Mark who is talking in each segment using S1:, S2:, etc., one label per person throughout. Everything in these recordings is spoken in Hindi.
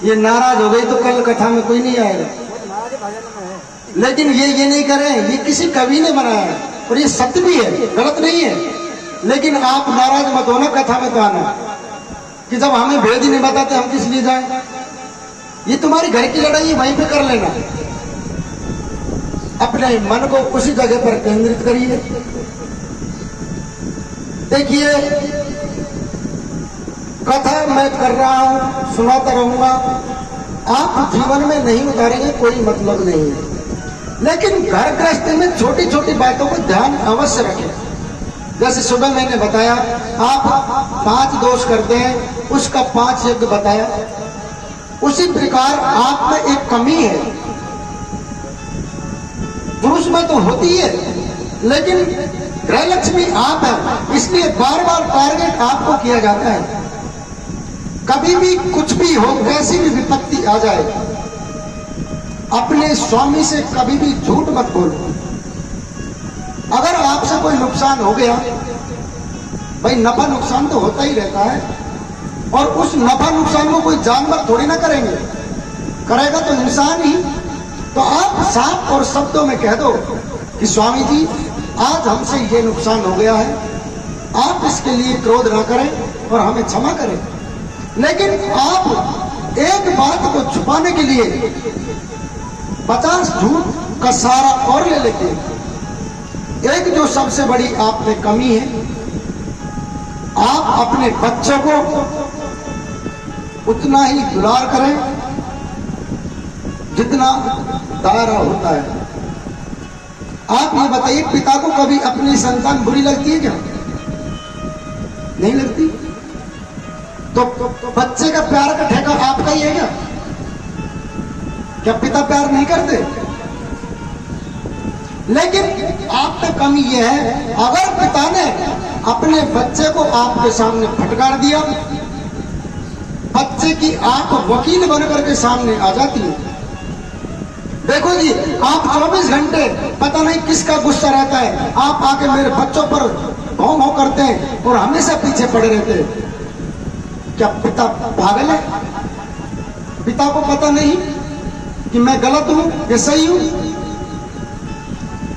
S1: ये नाराज हो गई तो कल कथा में कोई नहीं आएगा। लेकिन ये नहीं करें, ये किसी कवि ने बनाया है और ये सत्य भी है, गलत नहीं है। लेकिन आप नाराज मत होना, कथा में तो आना कि जब हमें भेद ही नहीं बताते हम किस लिए जाए। ये तुम्हारी घर की लड़ाई वहीं पे कर लेना, अपने मन को उसी जगह पर केंद्रित करिए। देखिए कथा मैं कर रहा हूं, सुनाता रहूंगा, आप जीवन में नहीं उतारेंगे कोई मतलब नहीं है। लेकिन घर गृहस्थी में छोटी छोटी बातों को ध्यान अवश्य रखें। जैसे सुबह मैंने बताया आप 5 दोष करते हैं, उसका 5 यज्ञ बताया। उसी प्रकार आप में एक कमी है, पुरुष में तो होती है, लेकिन गृहलक्ष्मी आप है, इसलिए बार बार टारगेट आपको किया जाता है। कभी भी कुछ भी हो, कैसी भी विपत्ति आ जाए, अपने स्वामी से कभी भी झूठ मत बोलो। अगर आपसे कोई नुकसान हो गया, भाई नफा नुकसान तो होता ही रहता है, और उस नफा नुकसान को कोई जानवर थोड़ी ना करेंगे, करेगा तो इंसान ही। तो आप साफ और शब्दों में कह दो कि स्वामी जी आज हमसे ये नुकसान हो गया है, आप इसके लिए क्रोध ना करें और हमें क्षमा करें। लेकिन आप एक बात को छुपाने के लिए 50 झूठ का सहारा और ले लेते हैं। एक जो सबसे बड़ी आप में कमी है, आप अपने बच्चों को उतना ही दुलार करें जितना दायरा होता है। आप ये बताइए, पिता को कभी अपनी संतान बुरी लगती है क्या? नहीं लगती। तो बच्चे का प्यार का ठेका आपका ही है क्या? क्या पिता प्यार नहीं करते? लेकिन आप में कमी यह है, अगर पिता ने अपने बच्चे को आपके सामने फटकार दिया, बच्चे की आंख वकील बनकर के सामने आ जाती है। देखो जी, आप 24 घंटे पता नहीं किसका गुस्सा रहता है, आप आके मेरे बच्चों पर घाव घाव करते हैं और हमेशा पीछे पड़े रहते हैं। क्या पिता पागल है? पिता को पता नहीं कि मैं गलत हूं या सही हूं?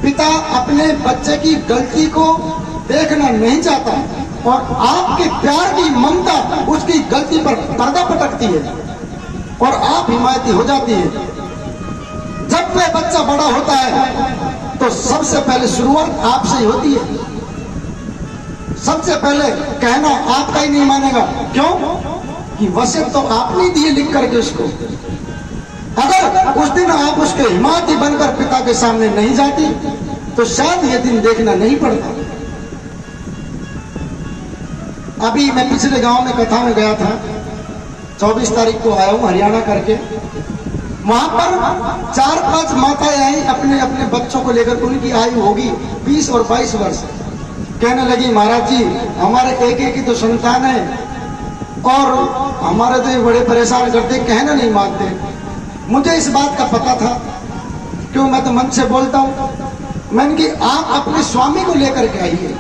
S1: पिता अपने बच्चे की गलती को देखना नहीं चाहता, और आपके प्यार की ममता उसकी गलती पर पर्दा पटकती है और आप हिमायती हो जाती है। जब वह बच्चा बड़ा होता है तो सबसे पहले शुरुआत आपसे ही होती है। सबसे पहले कहना आपका ही नहीं मानेगा। क्यों? कि वसीयत तो आपने दी है लिख करके उसको। अगर उस दिन आप उसके हिमायती बनकर पिता के सामने नहीं जाती तो शायद ये दिन देखना नहीं पड़ता। अभी मैं पिछले गांव में कथा में गया था, 24 तारीख को आया हूं हरियाणा करके। वहां पर 4-5 माताएं आई अपने अपने बच्चों को लेकर, उनकी आयु होगी 20 और 22 वर्ष। कहने लगी, महाराज जी हमारे एक ही तो संतान है और हमारे तो ये बड़े परेशान करते, कहना नहीं मानते। मुझे इस बात का पता था, क्यों मैं तो मन से बोलता हूं। मैंने कि आप अपने स्वामी को लेकर के आइए।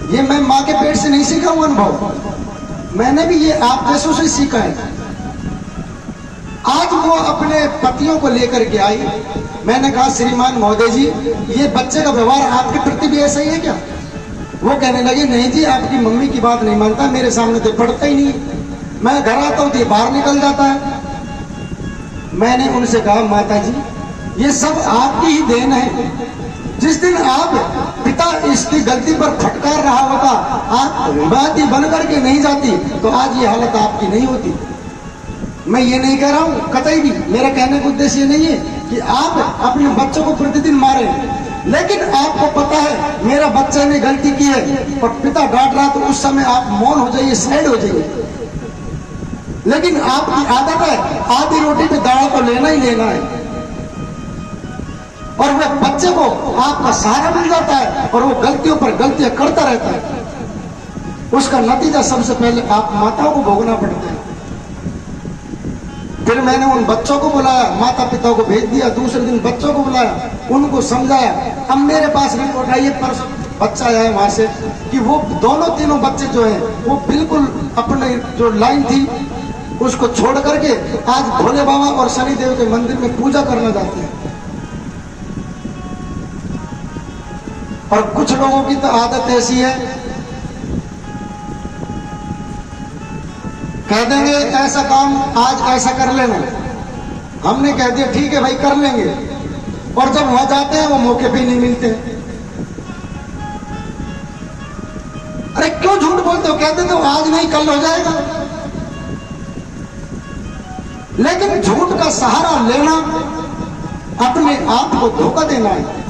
S1: ये मैं माँ के पेट से नहीं सीखा हूं अनुभव, मैंने भी ये आप जैसों से सीखा है। आज वो अपने पतियों को लेकर के आई। मैंने कहा, श्रीमान महोदय जी ये बच्चे का व्यवहार आपके प्रति भी ऐसा ही है क्या? वो कहने लगे, नहीं जी आपकी मम्मी की बात नहीं मानता, मेरे सामने तो पढ़ता ही नहीं, मैं घर आता हूं तो ये बाहर निकल जाता है। मैंने उनसे कहा, माता जी ये सब आपकी ही देन है। जिस दिन आप पिता इसकी गलती पर फटकार रहा होता, आप बात ही बन करके नहीं जाती, तो आज ये हालत आपकी नहीं होती। मैं ये नहीं कह रहा हूं कतई भी, मेरा कहने का उद्देश्य ये नहीं है कि आप अपने बच्चों को प्रतिदिन मारें, लेकिन आपको पता है मेरा बच्चा ने गलती की है और पिता डांट रहा, तो उस समय आप मौन हो जाइए, साइड हो जाइए। लेकिन आपकी आदत है आधी रोटी पे दाल को लेना ही लेना है, और वह बच्चे को आपका सहारा मिल जाता है और वो गलतियों पर गलतियां करता रहता है। उसका नतीजा सबसे पहले आप माताओं को भोगना पड़ता है। फिर मैंने उन बच्चों को बुलाया, माता पिता को भेज दिया, दूसरे दिन बच्चों को बुलाया, उनको समझाया। अब मेरे पास रिपोर्ट आई है, परसों बच्चा आया वहां से कि वो दोनों तीनों बच्चे जो हैं वो बिल्कुल अपने जो लाइन थी उसको छोड़ करके आज भोले बाबा और शनि देव के मंदिर में पूजा करना जाते हैं। और कुछ लोगों की तो आदत ऐसी है, कह देंगे ऐसा काम आज ऐसा कर लेना, हमने कह दिया ठीक है भाई कर लेंगे, और जब वहां जाते हैं वो मौके पे नहीं मिलते। अरे क्यों झूठ बोलते हो? कहते तो आज नहीं कल हो जाएगा। लेकिन झूठ का सहारा लेना अपने आप को धोखा देना है।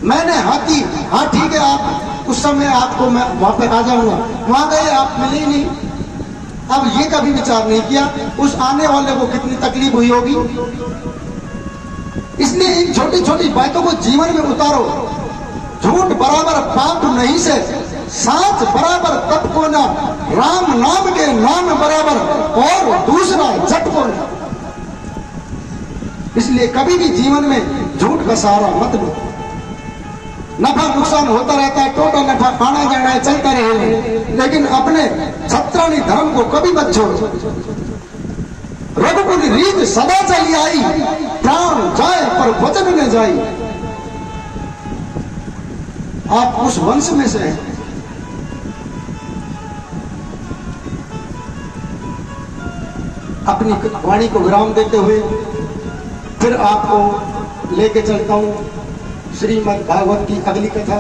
S1: मैंने हाँ ठीक है, आप उस समय आपको मैं वहां पे आ जाऊंगा, वहां गए आप मिले ही नहीं। अब ये कभी विचार नहीं किया उस आने वाले को कितनी तकलीफ हुई होगी। इसलिए इन छोटी छोटी बातों को जीवन में उतारो। झूठ बराबर पाप नहीं से, साच बराबर तप को ना, राम नाम के नाम बराबर और दूसरा जप को ना। इसलिए कभी भी जीवन में झूठ का सहारा मत लो। नफा नुकसान होता रहता है, टोटा नफा आना जाना है, चलता रहे, लेकिन अपने छत्राणी धर्म को कभी मत छोड़ो। रघुकुल रीत सदा चली आई, प्राण जाए पर वचन न जाई। आप उस वंश में से हैं। अपनी वाणी को विराम देते हुए फिर आपको लेके चलता हूं श्रीमद् भागवत की अगली कथा।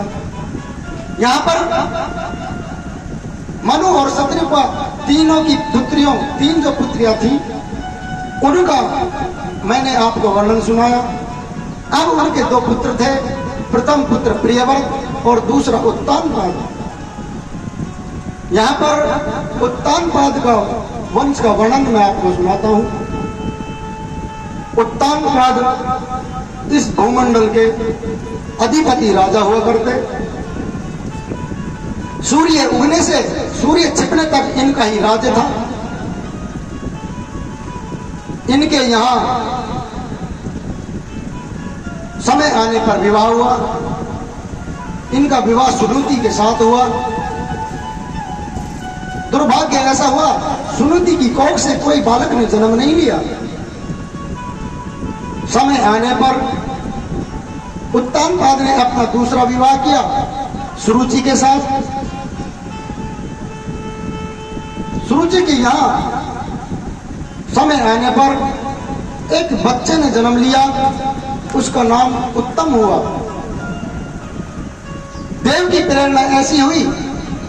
S1: यहां पर मनु और शत्रुपा तीनों की पुत्रियों, तीन जो पुत्रियां थी उनका मैंने आपको वर्णन सुनाया। अब उनके दो पुत्र थे, प्रथम पुत्र प्रियव्रत और दूसरा उत्तानपाद। यहां पर उत्तानपाद का वंश का वर्णन मैं आपको सुनाता हूं। उत्तानपाद इस भूमंडल के अधिपति राजा हुआ करते। सूर्य उगने से सूर्य छिपने तक इनका ही राज्य था। इनके यहां समय आने पर विवाह हुआ। इनका विवाह सुनीति के साथ हुआ। दुर्भाग्य ऐसा हुआ, सुनीति की कोख से कोई बालक ने जन्म नहीं लिया। समय आने पर उत्तानपाद ने अपना दूसरा विवाह किया सुरुचि के साथ। सुरुचि के यहां समय आने पर एक बच्चे ने जन्म लिया, उसका नाम उत्तम हुआ। देव की प्रेरणा ऐसी हुई,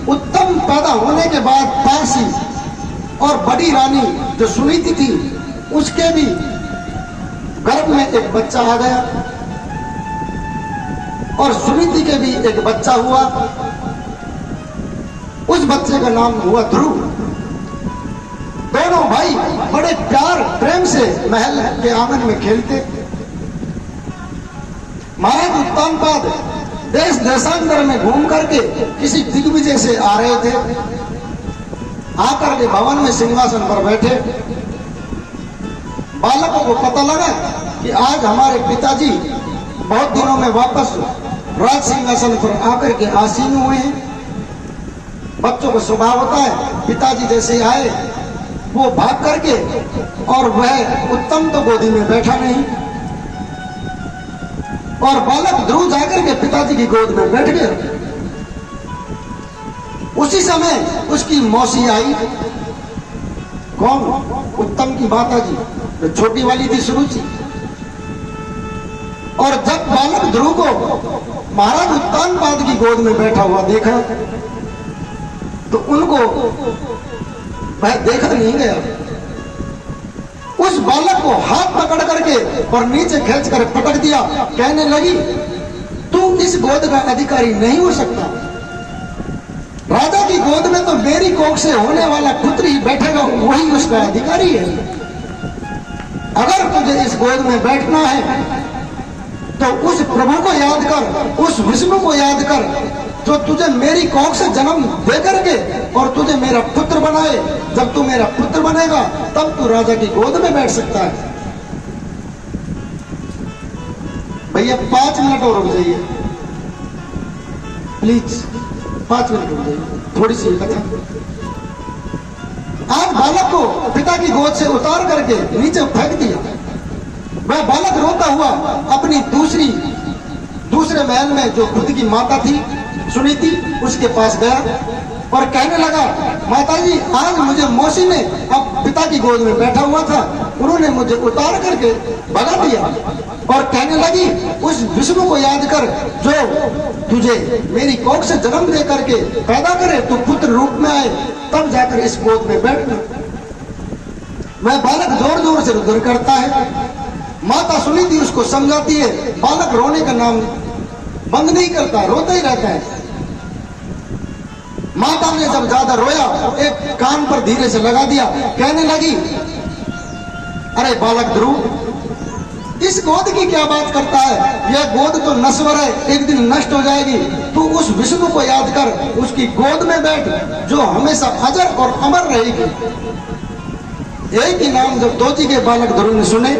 S1: उत्तम पैदा होने के बाद पारसी और बड़ी रानी जो सुनीति थी उसके भी गर्भ में एक बच्चा आ गया और सुनीति के भी एक बच्चा हुआ। उस बच्चे का नाम हुआ ध्रुव। दोनों भाई बड़े प्यार प्रेम से महल के आंगन में खेलते। महाराज उत्तानपाद देश देशांतर में घूम करके किसी दिग्विजय से आ रहे थे। आकर के भवन में सिंहासन पर बैठे। बालकों को पता लगा कि आज हमारे पिताजी बहुत दिनों में वापस राज सिंहासन पर आकर के आसीन हुए हैं। बच्चों का स्वभाव होता है, पिताजी जैसे आए वो भाग करके, और वह उत्तम तो गोदी में बैठा नहीं, और बालक ध्रुव जाकर के पिताजी की गोद में बैठ गया। उसी समय उसकी मौसी आई। कौन? उत्तम की माता जी, तो छोटी वाली थी सुरुचि। और जब बालक ध्रुव को महाराज उत्तानपाद की गोद में बैठा हुआ देखा तो उनको वह देखा नहीं गया। उस बालक को हाथ पकड़ करके और नीचे खींच कर पटक दिया। कहने लगी, तू इस गोद का अधिकारी नहीं हो सकता। राजा की गोद में तो मेरी कोख से होने वाला पुत्र ही बैठेगा, वही उसका अधिकारी है। अगर तुझे इस गोद में बैठना है तो उस प्रभु को याद कर, उस विष्णु को याद कर जो तुझे मेरी कोख से जन्म दे करके और तुझे मेरा पुत्र बनाए। जब तू मेरा पुत्र बनेगा तब तू राजा की गोद में बैठ सकता है। भैया 5 मिनट और रुक जाइए प्लीज, 5 मिनट रुक जाइए, थोड़ी सी कथा। आज बालक को पिता की गोद से उतार करके नीचे फेंक दिया। वह बालक रोता हुआ अपनी दूसरे महल में जो खुद की माता थी सुनीति उसके पास गया और कहने लगा, माताजी आज मुझे मौसी ने अब पिता की गोद में बैठा हुआ था, उन्होंने मुझे उतार करके भगा दिया और कहने लगी, उस विष्णु को याद कर जो तुझे मेरी कोख से जन्म दे करके पैदा करे, तू पुत्र रूप में आए, तब जाकर इस गोद में बैठना। वह बालक जोर जोर से रुदन करता है। माता सुनीति उसको समझाती है, बालक रोने का नाम बंद नहीं करता, रोता ही रहता है। माता ने जब ज्यादा रोया एक कान पर धीरे से लगा दिया, कहने लगी, अरे बालक ध्रुव, इस गोद की क्या बात करता है? यह गोद तो नश्वर है, एक दिन नष्ट हो जाएगी। तू उस विष्णु को याद कर, उसकी गोद में बैठ जो हमेशा अजर और अमर रहेगी। एक ही नाम जब दोजी के बालक ध्रुव ने सुने,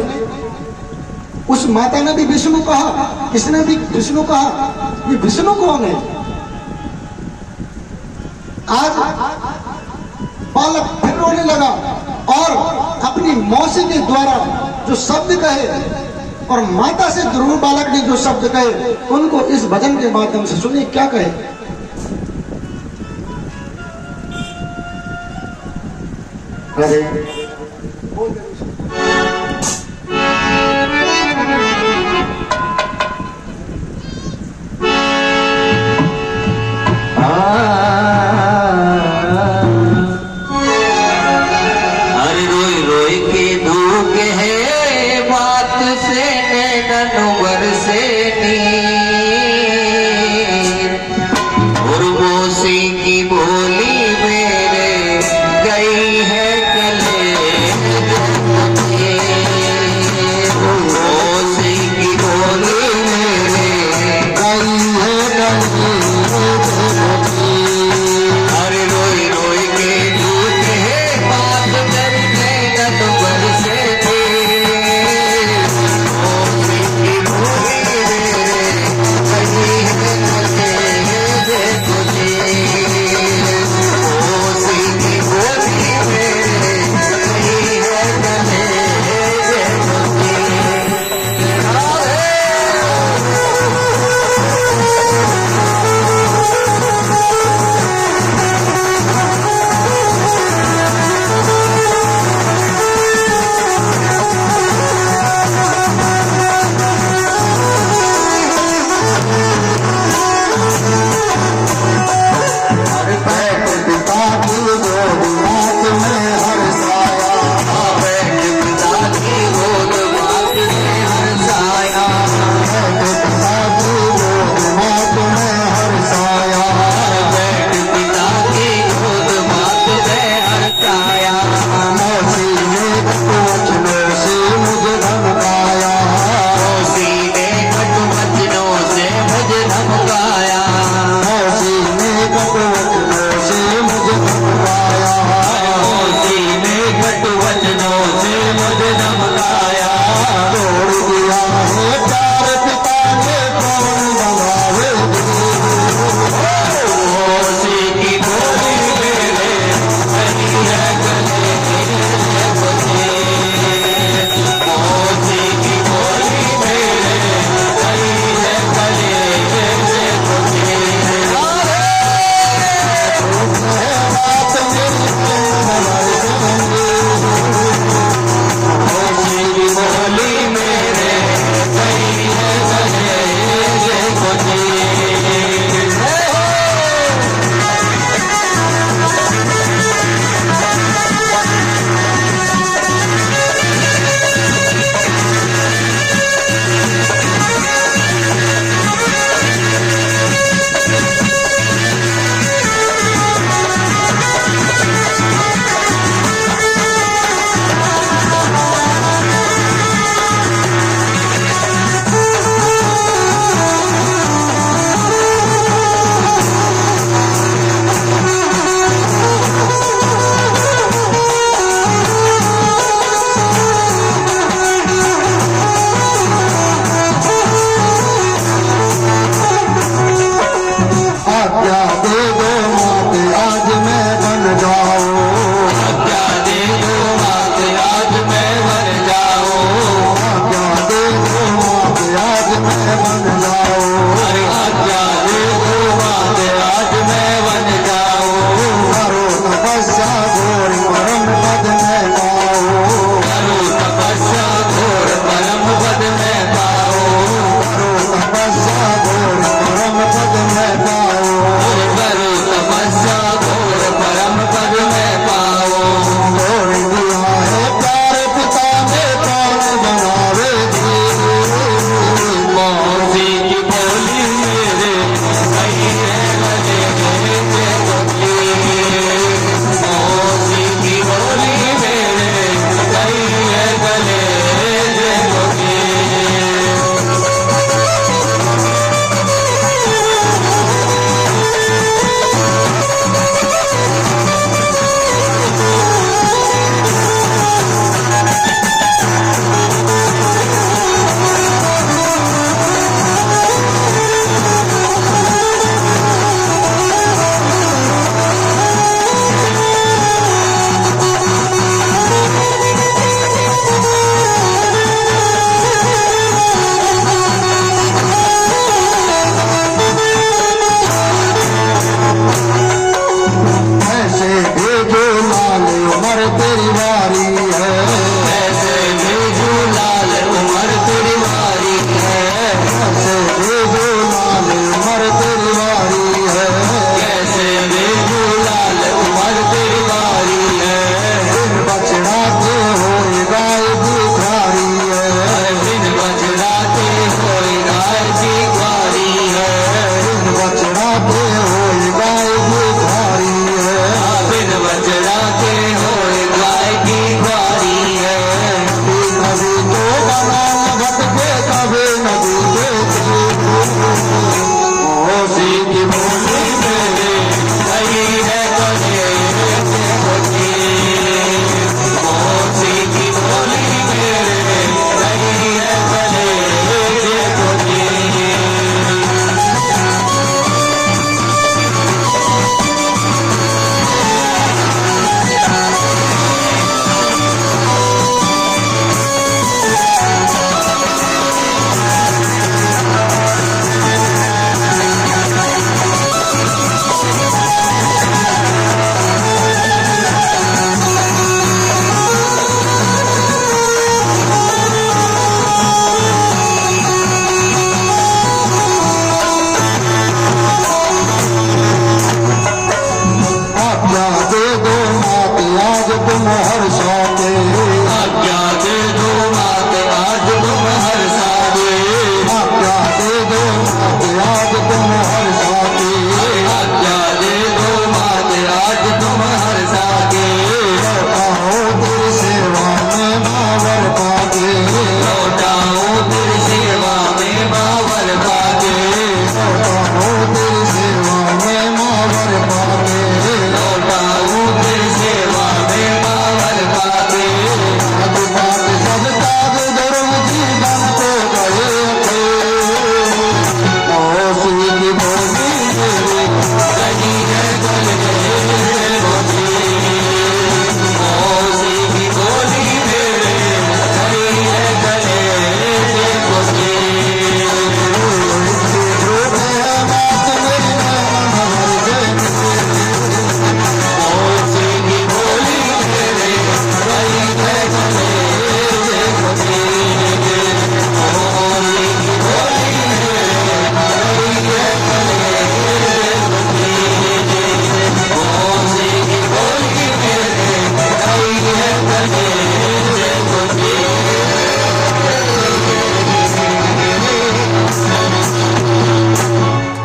S1: उस माता ने भी विष्णु कहा, इसने भी विष्णु कहा, ये विष्णु कौन है? आज बालक फिर रोने लगा और अपनी मौसी के द्वारा जो शब्द कहे और माता से ध्रुव बालक ने जो शब्द कहे उनको इस भजन के माध्यम से सुनिए क्या कहे। अरे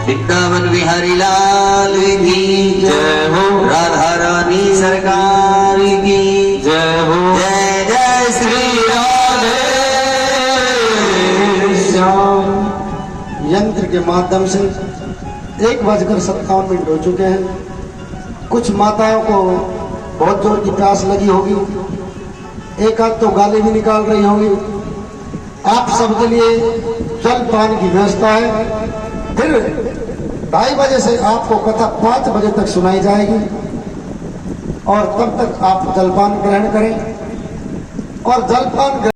S2: वृंदावन बिहारी लाल की जय हो, राधा रानी सरकार की जय हो, जय जय श्री राधे श्याम।
S1: यंत्र के माध्यम से 1:57 हो चुके हैं। कुछ माताओं को बहुत जोर की प्यास लगी होगी, एक आध तो गाली भी निकाल रही होगी। आप सबके लिए जल पान की व्यवस्था है। फिर 2:30 बजे से आपको कथा 5 बजे तक सुनाई जाएगी और तब तक आप जलपान ग्रहण करें और जलपान